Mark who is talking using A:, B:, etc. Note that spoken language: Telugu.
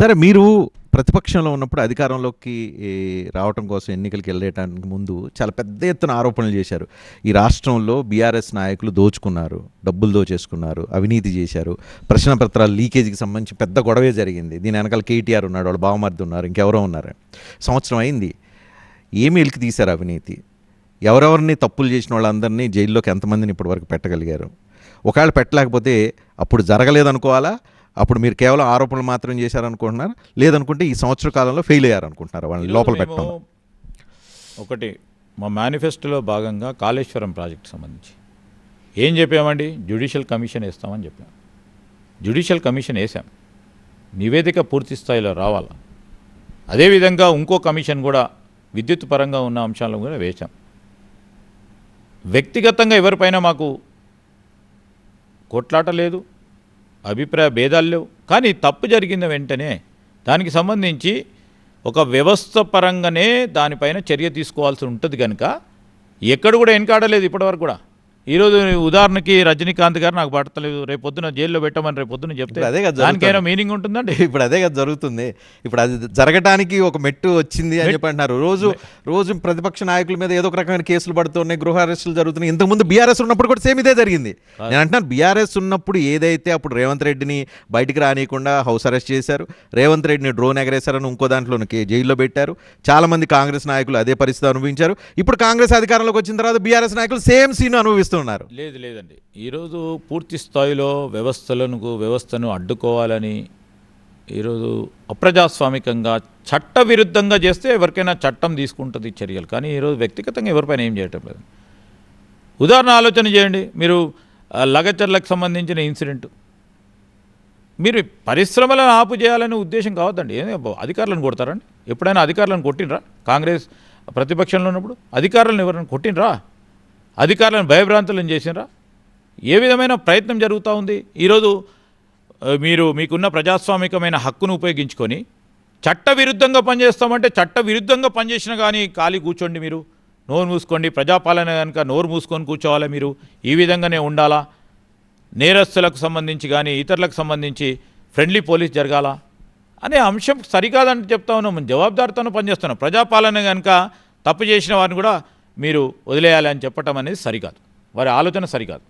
A: సరే మీరు ప్రతిపక్షంలో ఉన్నప్పుడు అధికారంలోకి రావటం కోసం ఎన్నికలకి వెళ్ళటానికి ముందు చాలా పెద్ద ఎత్తున ఆరోపణలు చేశారు. ఈ రాష్ట్రంలో బీఆర్ఎస్ నాయకులు దోచుకున్నారు, డబ్బులు దోచేసుకున్నారు, అవినీతి చేశారు, ప్రశ్న పత్రాలు లీకేజీకి సంబంధించి పెద్ద గొడవే జరిగింది. దీని వెనకాల కేటీఆర్ ఉన్నాడు, వాళ్ళ బావమరిది ఉన్నారు, ఇంకెవరో ఉన్నారు. సంవత్సరం అయింది. ఏమి వెలికి తీశారు అవినీతి? ఎవరెవరిని తప్పులు చేసిన వాళ్ళందరినీ జైల్లోకి ఎంతమందిని ఇప్పటివరకు పెట్టగలిగారు? ఒకవేళ పెట్టలేకపోతే అప్పుడు జరగలేదనుకోవాలా? అప్పుడు మీరు కేవలం ఆరోపణలు మాత్రం చేశారనుకుంటున్నారు, లేదనుకుంటే ఈ సంవత్సర కాలంలో ఫెయిల్ అయ్యారనుకుంటున్నారు వాళ్ళని లోపల పెట్టడం?
B: ఒకటి, మా మేనిఫెస్టోలో భాగంగా కాళేశ్వరం ప్రాజెక్టు సంబంధించి ఏం చెప్పామండి? జ్యుడిషియల్ కమిషన్ వేస్తామని చెప్పాం. జ్యుడిషియల్ కమిషన్ వేసాం, నివేదిక పూర్తి స్థాయిలో రావాలా. అదేవిధంగా ఇంకో కమిషన్ కూడా విద్యుత్ పరంగా ఉన్న అంశాలను కూడా వేశాం. వ్యక్తిగతంగా ఎవరిపైన మాకు కొట్లాట లేదు, అభిప్రాయ భేదాలు లేవు. కానీ తప్పు జరిగిన వెంటనే దానికి సంబంధించి ఒక వ్యవస్థ పరంగానే దానిపైన చర్య తీసుకోవాల్సి ఉంటుంది కనుక ఎక్కడ కూడా వెనకాడలేదు ఇప్పటివరకు కూడా. ఈరోజు ఉదాహరణకి రజనీకాంత్ గారు నాకు పడతలేదు, రేపు పొద్దున జైల్లో పెట్టమని రేపు పొద్దున చెప్తే
A: అదే కదా
B: దానికైనా మీనింగ్ ఉంటుందండి?
A: ఇప్పుడు అదే కదా జరుగుతుంది. ఇప్పుడు అది జరగడానికి ఒక మెట్టు వచ్చింది అని చెప్పి అంటున్నారు. రోజు ప్రతిపక్ష నాయకుల మీద ఏదో ఒక రకమైన కేసులు పడుతున్నాయి, గృహ అరెస్టులు జరుగుతున్నాయి. ఇంతకుముందు బీఆర్ఎస్ ఉన్నప్పుడు కూడా సేమ్ ఇదే జరిగింది. నేను అంటున్నాను, బీఆర్ఎస్ ఉన్నప్పుడు ఏదైతే అప్పుడు రేవంత్ రెడ్డిని బయటికి రానియకుండా హౌస్ అరెస్ట్ చేశారు, రేవంత్ రెడ్డిని డ్రోన్ ఎగరేశారని ఇంకో దాంట్లో జైల్లో పెట్టారు. చాలామంది కాంగ్రెస్ నాయకులు అదే పరిస్థితి అనుభవించారు. ఇప్పుడు కాంగ్రెస్ అధికారంలోకి వచ్చిన తర్వాత బీఆర్ఎస్ నాయకులు సేమ్ సీన్ అనుభవిస్తున్నారు.
B: లేదండి, ఈరోజు పూర్తి స్థాయిలో వ్యవస్థను అడ్డుకోవాలని ఈరోజు అప్రజాస్వామికంగా చట్టవిరుద్ధంగా చేస్తే ఎవరికైనా చట్టం తీసుకుంటుంది చర్యలు. కానీ ఈరోజు వ్యక్తిగతంగా ఎవరిపైన ఏం చేయటం లేదు. ఉదాహరణ ఆలోచన చేయండి, మీరు లగచర్లకు సంబంధించిన ఇన్సిడెంట్, మీరు పరిశ్రమలను ఆపు చేయాలనే ఉద్దేశం కావద్దండి. అధికారులను కొడతారండి? ఎప్పుడైనా అధికారులను కొట్టినరా? కాంగ్రెస్ ప్రతిపక్షంలో ఉన్నప్పుడు అధికారులను ఎవరైనా కొట్టినరా? అధికారులను భయభ్రాంతులను చేసినరా? ఏ విధమైన ప్రయత్నం జరుగుతూ ఉంది? ఈరోజు మీకున్న ప్రజాస్వామికమైన హక్కును ఉపయోగించుకొని చట్టవిరుద్ధంగా పనిచేస్తామంటే చట్టవిరుద్ధంగా పనిచేసినా కానీ ఖాళీ కూర్చోండి, మీరు నోరు మూసుకోండి. ప్రజాపాలన కనుక నోరు మూసుకొని కూర్చోవాలి, మీరు ఈ విధంగానే ఉండాలా. నేరస్తులకు సంబంధించి కానీ ఇతరులకు సంబంధించి ఫ్రెండ్లీ పోలీస్ జరగాల అనే అంశం సరికాదని చెప్తా ఉన్నాం. జవాబుదారితోనే పనిచేస్తున్నాం. ప్రజాపాలన కనుక తప్పు చేసిన వారిని కూడా మీరు వదిలేయాలి అని చెప్పటం అనేది సరికాదు, వారి ఆలోచన సరికాదు.